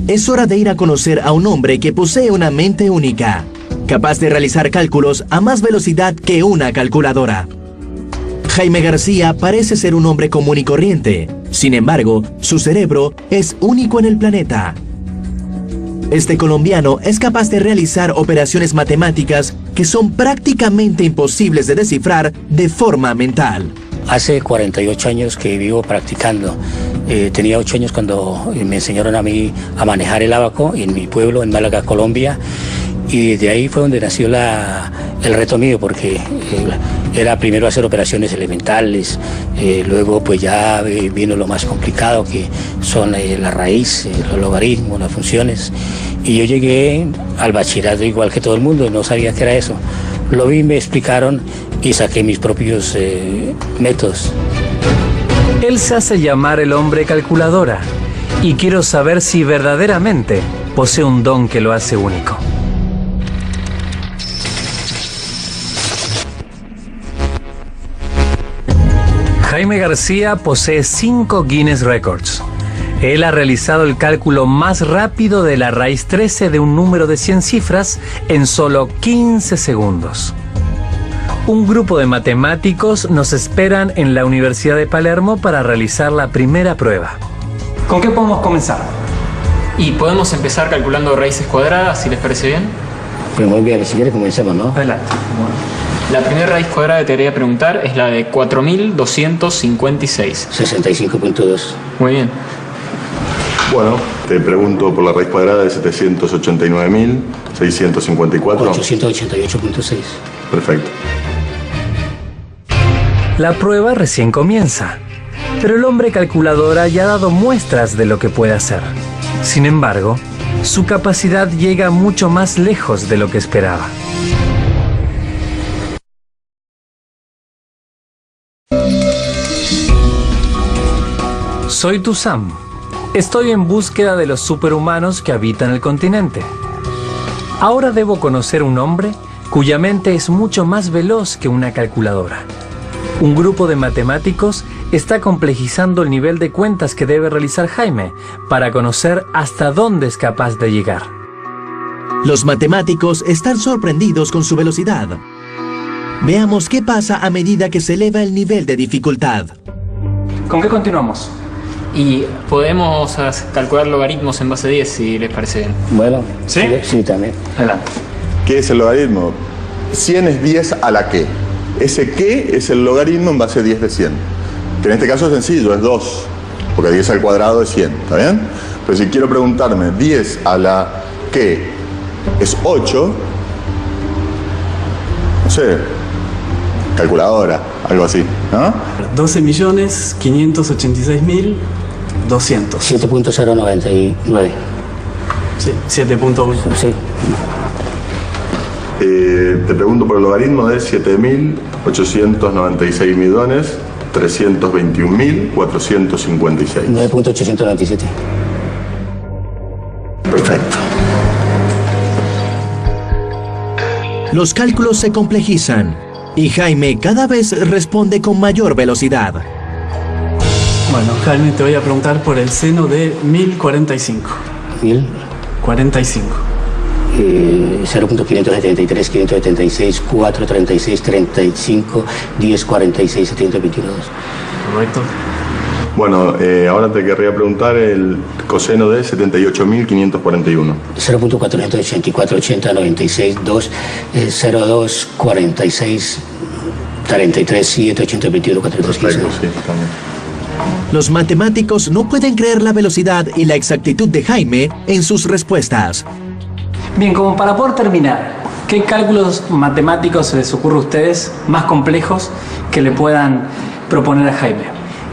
Es hora de ir a conocer a un hombre que posee una mente única, capaz de realizar cálculos a más velocidad que una calculadora. Jaime García parece ser un hombre común y corriente. Sin embargo, su cerebro es único en el planeta. Este colombiano es capaz de realizar operaciones matemáticas que son prácticamente imposibles de descifrar de forma mental. Hace 48 años que vivo practicando. Tenía 8 años cuando me enseñaron a mí a manejar el ábaco en mi pueblo, en Málaga, Colombia. Y desde ahí fue donde nació el reto mío, porque era primero hacer operaciones elementales, luego pues ya vino lo más complicado, que son la raíz, los logaritmos, las funciones. Y yo llegué al bachillerato igual que todo el mundo, no sabía qué era eso. Lo vi, me explicaron y saqué mis propios métodos. Él se hace llamar el hombre calculadora y quiero saber si verdaderamente posee un don que lo hace único. Jaime García posee 5 Guinness Records. Él ha realizado el cálculo más rápido de la raíz 13 de un número de 100 cifras en solo 15 segundos. Un grupo de matemáticos nos esperan en la Universidad de Palermo para realizar la primera prueba. ¿Con qué podemos comenzar? Y podemos empezar calculando raíces cuadradas, si les parece bien. Pues muy bien, si quieres comencemos, ¿no? Adelante. Bueno. La primera raíz cuadrada que te quería preguntar es la de 4.256. 65.2. Muy bien. Bueno, te pregunto por la raíz cuadrada de 789.654. 888.6. Perfecto. La prueba recién comienza, pero el hombre calculadora ya ha dado muestras de lo que puede hacer. Sin embargo, su capacidad llega mucho más lejos de lo que esperaba. Soy Tuzam. Estoy en búsqueda de los superhumanos que habitan el continente. Ahora debo conocer un hombre cuya mente es mucho más veloz que una calculadora. Un grupo de matemáticos está complejizando el nivel de cuentas que debe realizar Jaime para conocer hasta dónde es capaz de llegar. Los matemáticos están sorprendidos con su velocidad. Veamos qué pasa a medida que se eleva el nivel de dificultad. ¿Con qué continuamos? Y podemos calcular logaritmos en base 10, si les parece bien. Bueno, ¿sí? Sí, también. Adelante. ¿Qué es el logaritmo? 100 es 10 a la que. Ese que es el logaritmo en base 10 de 100. Que en este caso es sencillo, es 2. Porque 10 al cuadrado es 100, ¿está bien? Pero si quiero preguntarme 10 a la que es 8, no sé, calculadora, algo así, ¿no? 12.586.200. 7.099. Sí, 7.1. Sí. Te pregunto por el logaritmo de 7.896.321.456. 9.897. Perfecto. Los cálculos se complejizan y Jaime cada vez responde con mayor velocidad. Bueno, Jaime, te voy a preguntar por el seno de 1045. 1045. 0.573, 576, 4, 36, 35, 10, 46, 722. Correcto. Bueno, ahora te querría preguntar el coseno de 78.541. 0.484, 80, 96, 2, 02, 46, 33, 7, 80, 21, 42, 15. Perfecto, sí, también. Los matemáticos no pueden creer la velocidad y la exactitud de Jaime en sus respuestas. Bien, como para poder terminar, ¿qué cálculos matemáticos se les ocurre a ustedes más complejos que le puedan proponer a Jaime?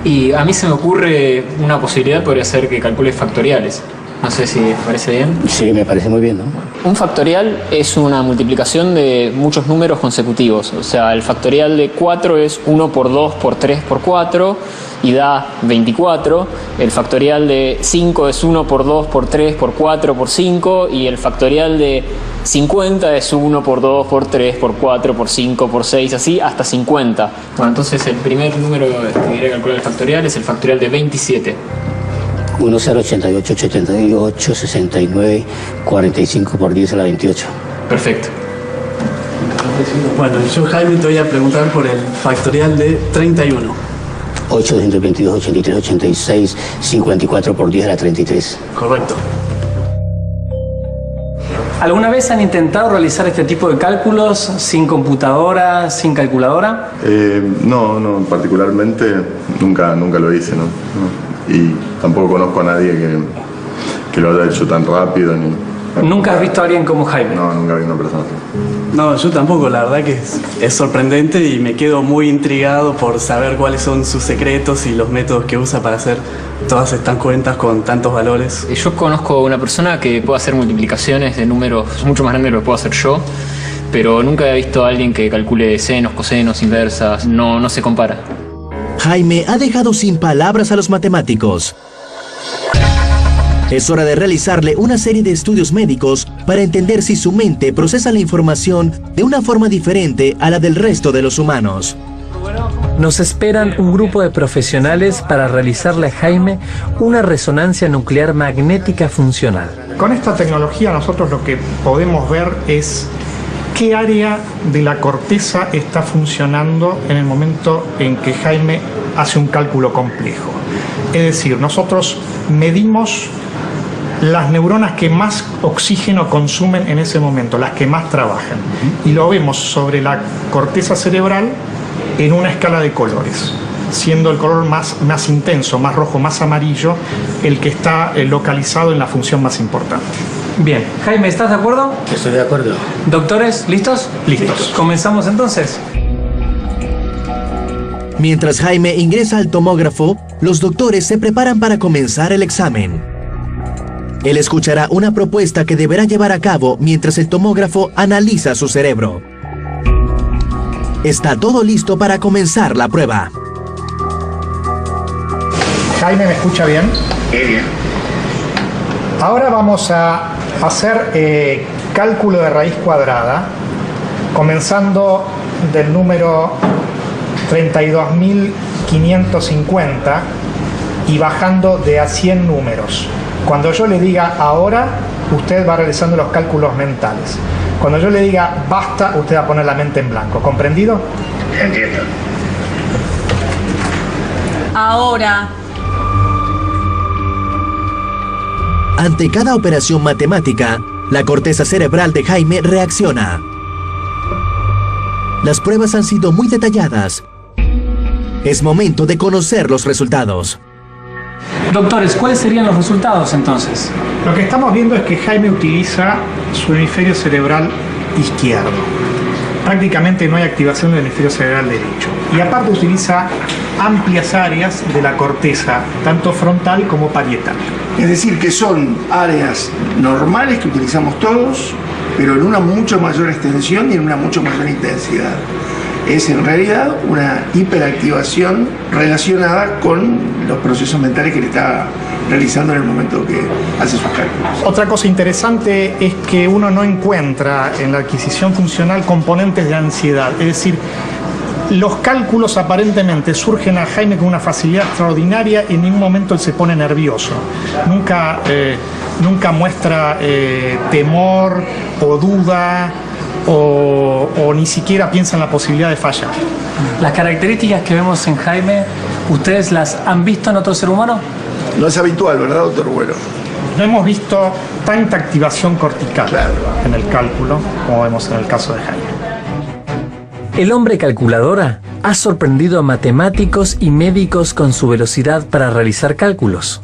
Y a mí se me ocurre una posibilidad, podría ser que calcule factoriales. No sé si les parece bien. Sí, me parece muy bien, ¿no? Un factorial es una multiplicación de muchos números consecutivos. O sea, el factorial de 4 es 1 por 2 por 3 por 4 y da 24. El factorial de 5 es 1 por 2 por 3 por 4 por 5 y el factorial de 50 es 1 por 2 por 3 por 4 por 5 por 6, así hasta 50. Bueno, entonces el primer número que quería calcular el factorial es el factorial de 27. 1088, 88, 69, 45 por 10 a la 28. Perfecto. Bueno, yo, Jaime, te voy a preguntar por el factorial de 31. 8, 222, 83, 86, 54 por 10 a la 33. Correcto. ¿Alguna vez han intentado realizar este tipo de cálculos sin computadora, sin calculadora? No, particularmente nunca lo hice, ¿no? Y tampoco conozco a nadie que lo haya hecho tan rápido. ¿Nunca has visto a alguien como Jaime? No, nunca vi una persona así. No, yo tampoco, la verdad que es sorprendente y me quedo muy intrigado por saber cuáles son sus secretos y los métodos que usa para hacer todas estas cuentas con tantos valores. Yo conozco una persona que puede hacer multiplicaciones de números mucho más grandes de lo que puedo hacer yo, pero nunca he visto a alguien que calcule senos, cosenos, inversas. No se compara. Jaime ha dejado sin palabras a los matemáticos. Es hora de realizarle una serie de estudios médicos para entender si su mente procesa la información de una forma diferente a la del resto de los humanos. Nos esperan un grupo de profesionales para realizarle a Jaime una resonancia nuclear magnética funcional. Con esta tecnología nosotros lo que podemos ver es qué área de la corteza está funcionando en el momento en que Jaime hace un cálculo complejo. Es decir, nosotros medimos las neuronas que más oxígeno consumen en ese momento, las que más trabajan. Y lo vemos sobre la corteza cerebral en una escala de colores, siendo el color más intenso, más rojo, más amarillo, el que está localizado en la función más importante. Bien, Jaime, ¿estás de acuerdo? Estoy de acuerdo. Doctores, ¿listos? Listos. ¿Comenzamos entonces? Mientras Jaime ingresa al tomógrafo, los doctores se preparan para comenzar el examen. Él escuchará una propuesta que deberá llevar a cabo mientras el tomógrafo analiza su cerebro. Está todo listo para comenzar la prueba. Jaime, ¿me escucha bien? Bien. Ahora vamos a hacer cálculo de raíz cuadrada, comenzando del número 32.550 y bajando de a 100 números. Cuando yo le diga ahora, usted va realizando los cálculos mentales. Cuando yo le diga basta, usted va a poner la mente en blanco. ¿Comprendido? Entiendo. Ahora. Ante cada operación matemática, la corteza cerebral de Jaime reacciona. Las pruebas han sido muy detalladas. Es momento de conocer los resultados. Doctores, ¿cuáles serían los resultados entonces? Lo que estamos viendo es que Jaime utiliza su hemisferio cerebral izquierdo. Prácticamente no hay activación del hemisferio cerebral derecho. Y aparte utiliza amplias áreas de la corteza, tanto frontal como parietal. Es decir, que son áreas normales que utilizamos todos, pero en una mucho mayor extensión y en una mucho mayor intensidad. Es en realidad una hiperactivación relacionada con los procesos mentales que le está realizando en el momento que hace sus cálculos. Otra cosa interesante es que uno no encuentra en la adquisición funcional componentes de ansiedad. Es decir, los cálculos aparentemente surgen a Jaime con una facilidad extraordinaria y en ningún momento él se pone nervioso. Nunca muestra temor o duda. O ni siquiera piensa en la posibilidad de fallar. Las características que vemos en Jaime, ¿ustedes las han visto en otro ser humano? No es habitual, ¿verdad, doctor Bueno? No hemos visto tanta activación cortical en el cálculo como vemos en el caso de Jaime. El hombre calculadora ha sorprendido a matemáticos y médicos con su velocidad para realizar cálculos.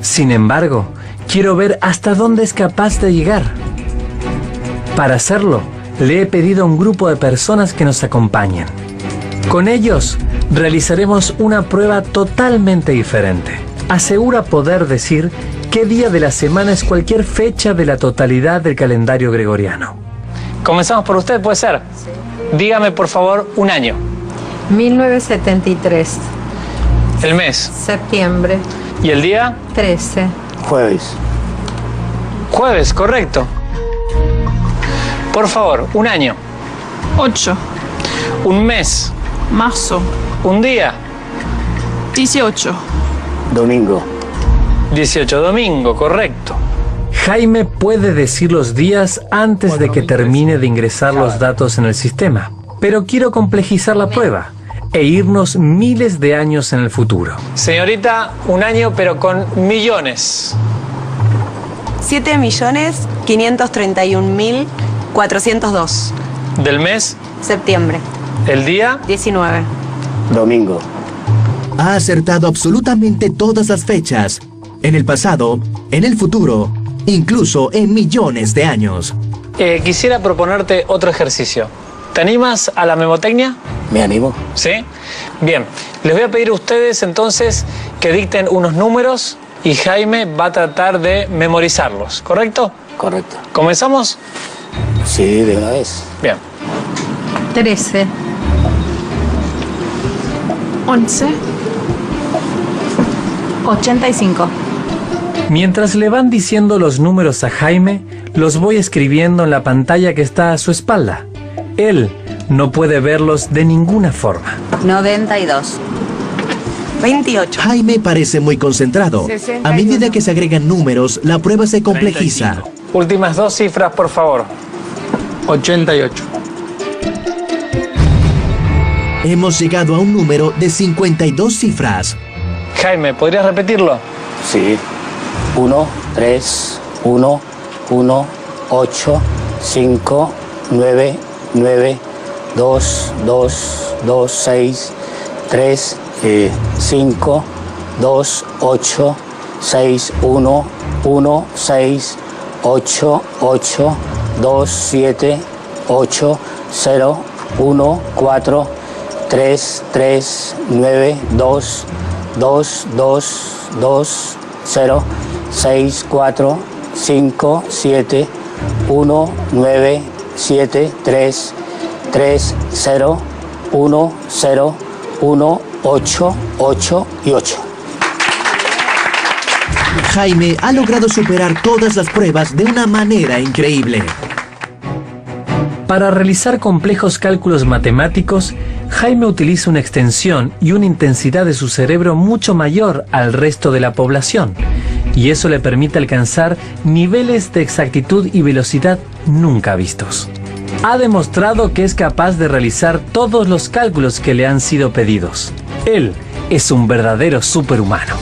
Sin embargo, quiero ver hasta dónde es capaz de llegar. Para hacerlo, le he pedido a un grupo de personas que nos acompañen. Con ellos, realizaremos una prueba totalmente diferente. Asegura poder decir qué día de la semana es cualquier fecha de la totalidad del calendario gregoriano. Comenzamos por usted, ¿puede ser? Sí. Dígame, por favor, un año. 1973. El mes. Septiembre. ¿Y el día? 13. Jueves. Jueves, correcto. Por favor, un año. 8. Un mes. Marzo. Un día. 18. Domingo. 18, domingo, correcto. Jaime puede decir los días antes de que termine de ingresar los datos en el sistema, pero quiero complejizar la prueba e irnos miles de años en el futuro. Señorita, un año pero con millones. 7.531.402. ¿Del mes? Septiembre. ¿El día? 19. Domingo. Ha acertado absolutamente todas las fechas, en el pasado, en el futuro, incluso en millones de años. Quisiera proponerte otro ejercicio. ¿Te animas a la memotecnia? Me animo. ¿Sí? Bien, les voy a pedir a ustedes entonces que dicten unos números y Jaime va a tratar de memorizarlos, ¿correcto? Correcto. ¿Comenzamos? Sí, de una vez. Bien. 13. 11. 85. Mientras le van diciendo los números a Jaime, los voy escribiendo en la pantalla que está a su espalda. Él no puede verlos de ninguna forma. 92. 28. Jaime parece muy concentrado. 61. A medida que se agregan números, la prueba se complejiza. Últimas dos cifras, por favor. 88. Hemos llegado a un número de 52 cifras. Jaime, ¿podrías repetirlo? Sí. 1, 3, 1, 1, 8, 5, 9, 9, 2, 2, 2, 6, 3, 5, 2, 8, 6, 1, 1, 6, 8, 8, 2, 7, 8, 0, 1, 4, 3, 3, 9, 2, 2, 2, 2, 0, 6, 4, 5, 7, 1, 9, 7, 3, 3, 0, 1, 0, 1, 8, 8 y 8. Jaime ha logrado superar todas las pruebas de una manera increíble. Para realizar complejos cálculos matemáticos, Jaime utiliza una extensión y una intensidad de su cerebro mucho mayor al resto de la población, y eso le permite alcanzar niveles de exactitud y velocidad nunca vistos. Ha demostrado que es capaz de realizar todos los cálculos que le han sido pedidos. Él es un verdadero superhumano.